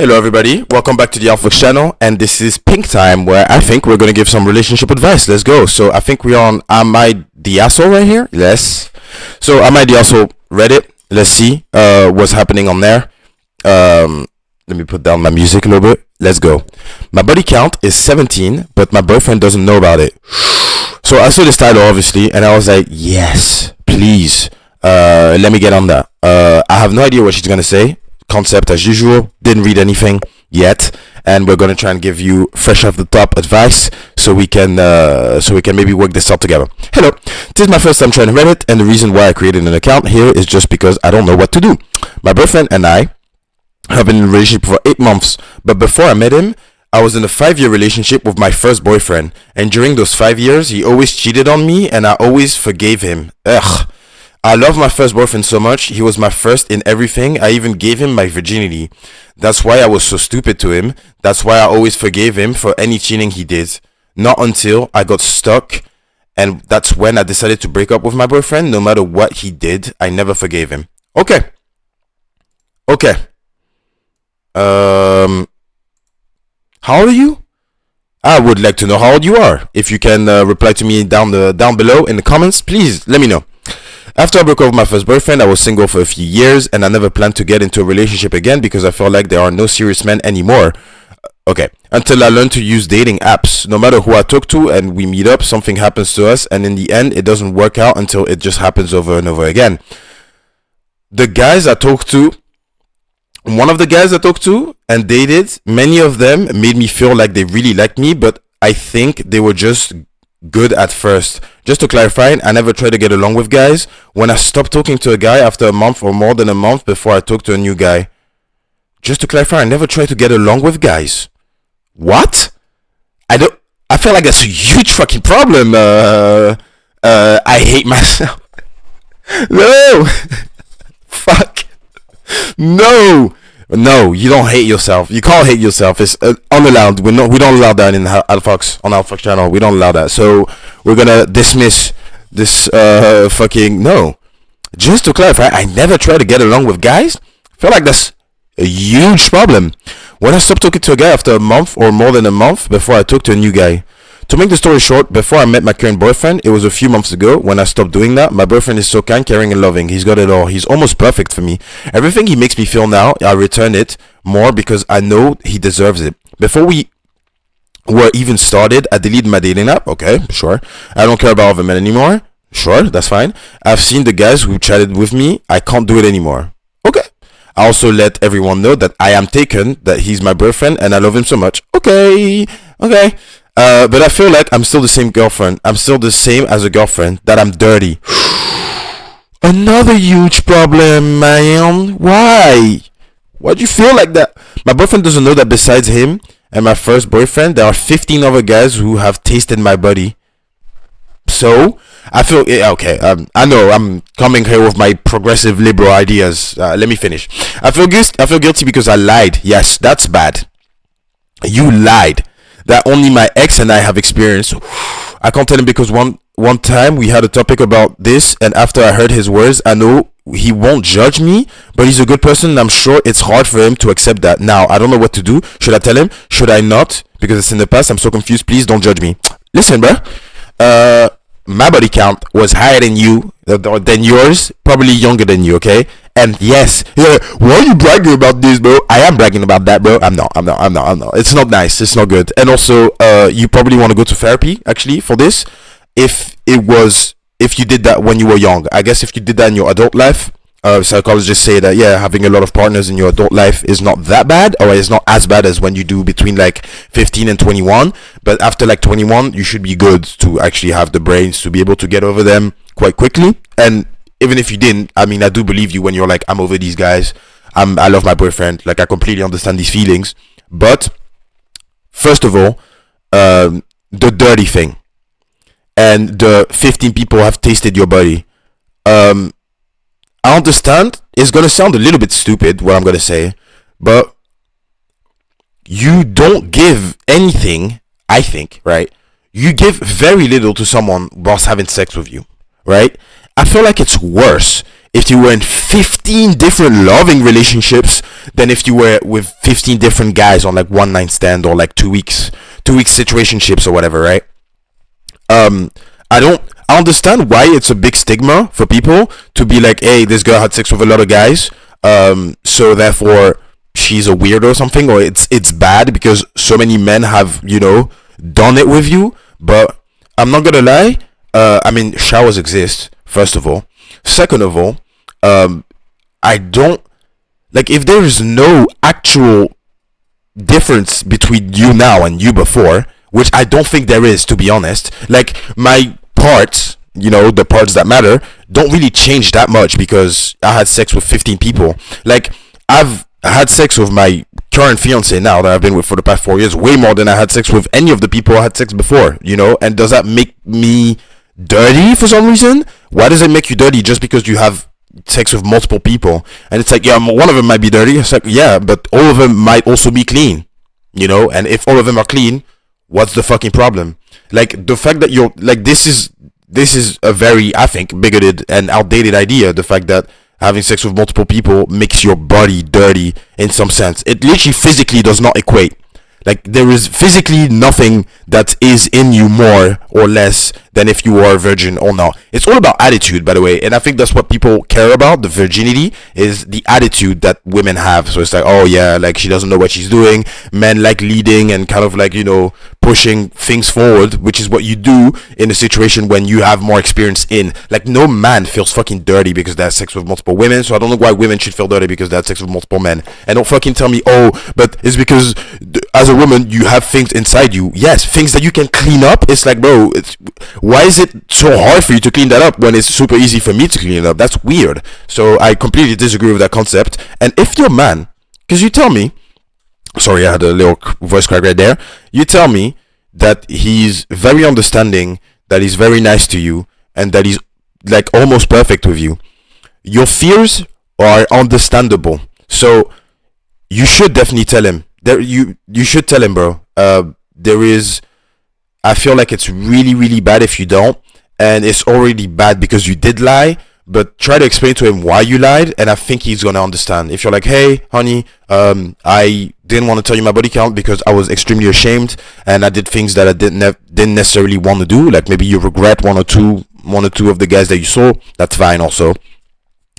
Hello, everybody. Welcome back to the Alpha channel, and this is Pink Time, where I think we're gonna give some relationship advice. Let's go. So I think we're on Am I the Asshole right here? Yes. So Am I the Asshole Reddit? Let's see what's happening on there. Let me put down my music a little bit. Let's go. My body count is 17, but my boyfriend doesn't know about it. So I saw this title, obviously, and I was like, yes, please, let me get on that. I have no idea what she's gonna say. Concept as usual, didn't read anything yet, and we're gonna try and give you fresh off the top advice so we can maybe work this out together. Hello, this is my first time trying Reddit, and the reason why I created an account here is just because I don't know what to do. My boyfriend and I have been in a relationship for 8 months, but before I met him, I was in a 5-year relationship with my first boyfriend, and during those 5 years he always cheated on me and I always forgave him. Ugh. I love my first boyfriend so much. He was my first in everything. I even gave him my virginity. That's why I was so stupid to him. That's why I always forgave him for any cheating he did. Not until I got stuck, and that's when I decided to break up with my boyfriend. No matter what he did, I never forgave him. Okay. How old are you? I would like to know how old you are. If you can reply to me down below in the comments, please let me know. After I broke up with my first boyfriend, I was single for a few years, and I never planned to get into a relationship again because I felt like there are no serious men anymore. Okay, until I learned to use dating apps. No matter who I talk to and we meet up, something happens to us, and in the end, it doesn't work out until it just happens over and over again. The guys I talked to, one of the guys I talked to and dated, many of them made me feel like they really liked me, but I think they were just good at first. Just to clarify, I never try to get along with guys. When I stopped talking to a guy after a month or more than a month before I talk to a new guy. Just to clarify, I never try to get along with guys. What? I feel like that's a huge fucking problem. I hate myself. No. Fuck. No, you don't hate yourself. You can't hate yourself. It's unallowed. We don't allow that in Alphax, on Alphax channel. We don't allow that. So we're gonna dismiss this fucking no. Just to clarify, I never try to get along with guys. I feel like that's a huge problem. When I stopped talking to a guy after a month or more than a month before I talked to a new guy. To make the story short, before I met my current boyfriend, it was a few months ago when I stopped doing that. My boyfriend is so kind, caring, and loving. He's got it all. He's almost perfect for me. Everything he makes me feel now, I return it more because I know he deserves it. Before we were even started, I deleted my dating app. Okay, sure. I don't care about other men anymore. Sure, that's fine. I've seen the guys who chatted with me. I can't do it anymore. Okay. I also let everyone know that I am taken, that he's my boyfriend, and I love him so much. Okay. But I feel like I'm still the same girlfriend. I'm still the same as a girlfriend, that I'm dirty. Another huge problem, man. Why? Why'd you feel like that? My boyfriend doesn't know that besides him and my first boyfriend, there are 15 other guys who have tasted my body. So, I feel, okay, I know I'm coming here with my progressive liberal ideas. Let me finish. I feel guilty because I lied. Yes, that's bad. You lied. That only my ex and I have experienced. I can't tell him because one time we had a topic about this, and after I heard his words, I know he won't judge me, but he's a good person, and I'm sure it's hard for him to accept that. Now, I don't know what to do. Should I tell him? Should I not? Because it's in the past. I'm so confused. Please don't judge me. Listen, bro. My body count was higher than yours, probably younger than you, okay? And yes, why are you bragging about this, bro? I am bragging about that, bro. I'm not. It's not nice. It's not good. And also, you probably want to go to therapy, actually, for this. If you did that when you were young. I guess if you did that in your adult life, psychologists say that, yeah, having a lot of partners in your adult life is not that bad, or it's not as bad as when you do between like 15 and 21. But after like 21, you should be good to actually have the brains to be able to get over them quite quickly. And even if you didn't, I mean, I do believe you when you're like, I'm over these guys. I love my boyfriend. Like, I completely understand these feelings. But first of all, the dirty thing and the 15 people have tasted your body. I understand it's going to sound a little bit stupid what I'm going to say, but you don't give anything, I think, right? You give very little to someone whilst having sex with you, right? I feel like it's worse if you were in 15 different loving relationships than if you were with 15 different guys on like one night stand or like 2 weeks situationships or whatever, right? I understand why it's a big stigma for people to be like, hey, this girl had sex with a lot of guys, so therefore she's a weirdo or something, or it's bad because so many men have, done it with you. But I'm not gonna lie, I mean, showers exist, first of all. Second of all, I don't like, if there is no actual difference between you now and you before, which I don't think there is, to be honest. Like, my parts, the parts that matter, don't really change that much because I had sex with 15 people. Like, I've had sex with my current fiance now that I've been with for the past 4 years, way more than I had sex with any of the people I had sex before, And does that make me dirty for some reason? Why does it make you dirty just because you have sex with multiple people? And it's like, yeah, one of them might be dirty. It's like, yeah, but all of them might also be clean, And if all of them are clean, what's the fucking problem? Like, the fact that you're like, this is a very, I think, bigoted and outdated idea. The fact that having sex with multiple people makes your body dirty in some sense. It literally physically does not equate. Like, there is physically nothing that is in you more or less than if you are a virgin or not. It's all about attitude, by the way, and I think that's what people care about. The virginity is the attitude that women have. So it's like, oh yeah, like, she doesn't know what she's doing. Men like leading and kind of like, pushing things forward, which is what you do in a situation when you have more experience in. Like, no man feels fucking dirty because they have sex with multiple women, so I don't know why women should feel dirty because they have sex with multiple men. And don't fucking tell me, oh, but it's because as a woman you have things inside you. Yes, things that you can clean up. It's like, bro, why is it so hard for you to clean that up when it's super easy for me to clean it up? That's weird. So I completely disagree with that concept. And if your man, because you tell me, sorry, I had a little voice crack right there. You tell me that he's very understanding, that he's very nice to you, and that he's like almost perfect with you. Your fears are understandable. So you should definitely tell him. You should tell him, bro. I feel like it's really, really bad if you don't, and it's already bad because you did lie. But try to explain to him why you lied, and I think he's gonna understand. If you're like, hey, honey, I didn't want to tell you my body count because I was extremely ashamed, and I did things that I didn't necessarily want to do. Like, maybe you regret one or two of the guys that you saw. That's fine, also.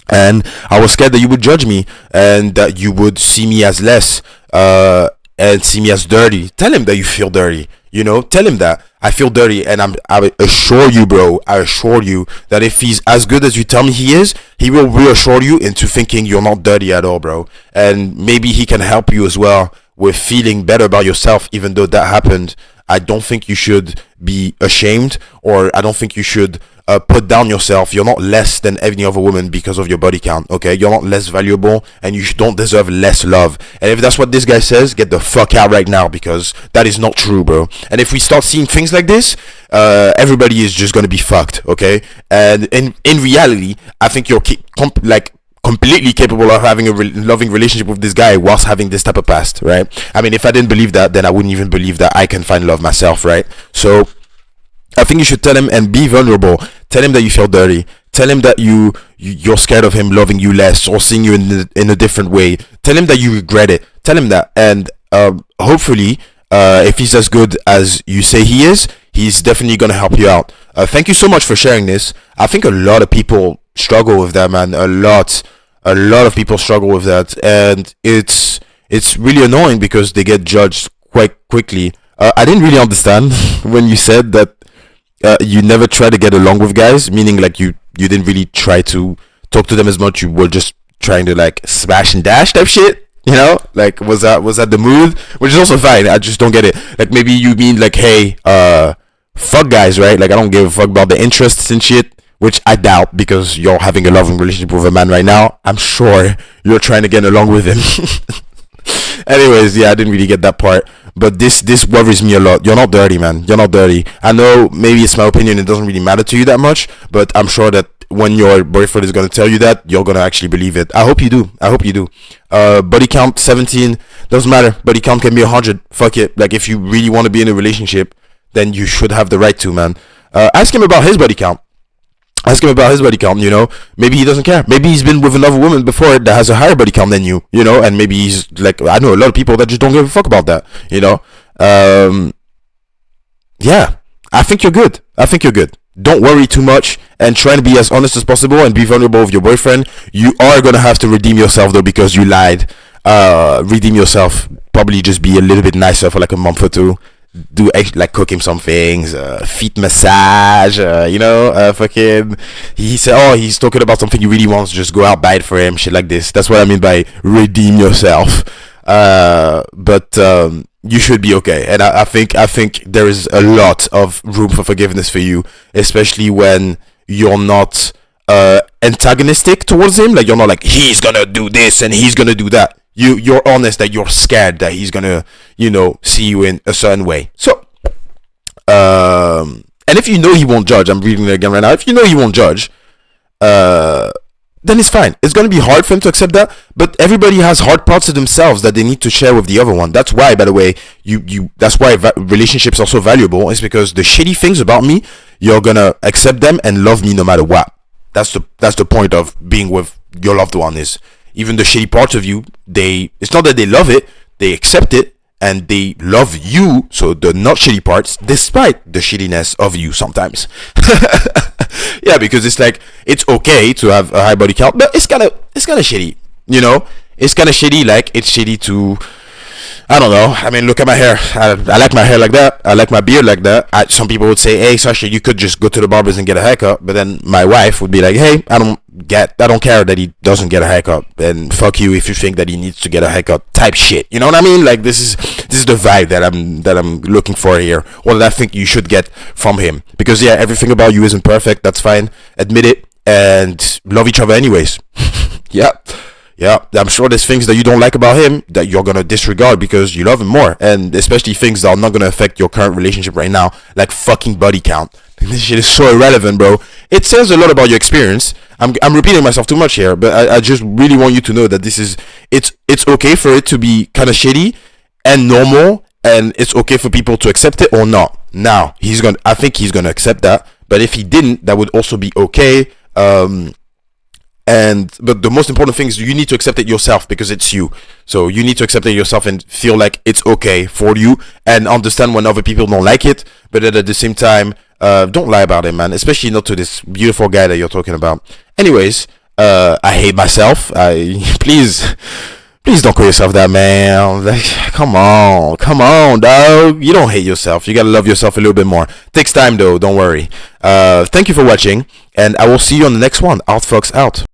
And I was scared that you would judge me and that you would see me as less, and see me as dirty. Tell him that you feel dirty. Tell him that I feel dirty, and I assure you, bro, I assure you that if he's as good as you tell me he is, he will reassure you into thinking you're not dirty at all, bro. And maybe he can help you as well with feeling better about yourself, even though that happened. I don't think you should be ashamed, or I don't think you should put down yourself. You're not less than any other woman because of your body count, okay? You're not less valuable, and you don't deserve less love. And if that's what this guy says, get the fuck out right now, because that is not true, bro. And if we start seeing things like this, everybody is just gonna be fucked, okay? And in reality, I think you're completely capable of having a loving relationship with this guy whilst having this type of past, right? I mean, if I didn't believe that, then I wouldn't even believe that I can find love myself, right? So I think you should tell him and be vulnerable. Tell him that you feel dirty. Tell him that you're scared of him loving you less or seeing you in a different way. Tell him that you regret it. Tell him that, and hopefully, if he's as good as you say he is, he's definitely gonna help you out. Thank you so much for sharing this. I think a lot of people struggle with that, man. A lot of people struggle with that, and it's really annoying because they get judged quite quickly. I didn't really understand when you said that you never try to get along with guys, meaning like you didn't really try to talk to them as much. You were just trying to like smash and dash type shit, like was that the mood? Which is also fine. I just don't get it. Like, maybe you mean like, hey, fuck guys, right? Like, I don't give a fuck about the interests and shit, which I doubt, because you're having a loving relationship with a man right now. I'm sure you're trying to get along with him. Anyways, yeah, I didn't really get that part, but this worries me a lot. You're not dirty, man. You're not dirty. I know maybe it's my opinion, it doesn't really matter to you that much, but I'm sure that when your boyfriend is going to tell you that, you're going to actually believe it. I hope you do. Body count 17, doesn't matter. Body count can be 100. Fuck it. Like, if you really want to be in a relationship, then you should have the right to, man. Ask him about his body count. Ask him about his body count, you know. Maybe he doesn't care. Maybe he's been with another woman before that has a higher body count than you know, and maybe he's like, I know a lot of people that just don't give a fuck about that, you know. Yeah, I think you're good. I think you're good. Don't worry too much and try to be as honest as possible and be vulnerable with your boyfriend. You are gonna have to redeem yourself though because you lied. Redeem yourself. Probably just be a little bit nicer for like a month or two. Do like cook him some things, feet massage, you know, fucking. He said, oh, he's talking about something he really wants. Just go out, buy it for him, shit like this. That's what I mean by redeem yourself. But you should be okay, and I think there is a lot of room for forgiveness for you, especially when you're not antagonistic towards him. Like you're not like he's gonna do this and he's gonna do that. You're honest that you're scared that he's gonna, you know, see you in a certain way. So and if you know he won't judge, I'm reading it again right now. If you know he won't judge, then it's fine. It's gonna be hard for him to accept that, but everybody has hard parts of themselves that they need to share with the other one. That's why, by the way, that's why relationships are so valuable. Is because the shitty things about me, you're gonna accept them and love me no matter what. That's the point of being with your loved one. Is even the shitty parts of you, it's not that they love it, they accept it and they love you. So the not shitty parts, despite the shittiness of you sometimes. Yeah, because it's like it's okay to have a high body count, but it's kind of shitty, you know. It's kind of shitty. Like it's shitty to, I don't know. I mean, look at my hair. I like my hair like that. I like my beard like that. Some people would say, hey, Sasha, you could just go to the barbers and get a haircut. But then my wife would be like, hey, I don't care that he doesn't get a haircut. And fuck you if you think that he needs to get a haircut type shit. You know what I mean? Like this is the vibe that I'm looking for here. Or that I think you should get from him. Because yeah, everything about you isn't perfect. That's fine. Admit it. And love each other anyways. Yeah. Yeah, I'm sure there's things that you don't like about him that you're gonna disregard because you love him more, and especially things that are not gonna affect your current relationship right now, like fucking body count. This shit is so irrelevant, bro. It says a lot about your experience. I'm repeating myself too much here, but I just really want you to know that it's okay for it to be kind of shitty and normal, and it's okay for people to accept it or not. Now I think he's gonna accept that, but if he didn't, that would also be okay. But the most important thing is you need to accept it yourself because it's you. So you need to accept it yourself and feel like it's okay for you and understand when other people don't like it. But then at the same time, don't lie about it, man. Especially not to this beautiful guy that you're talking about. Anyways, I hate myself. Please don't call yourself that, man. Like, come on, dog. You don't hate yourself. You gotta love yourself a little bit more. Takes time though. Don't worry. Thank you for watching, and I will see you on the next one. Outfox out.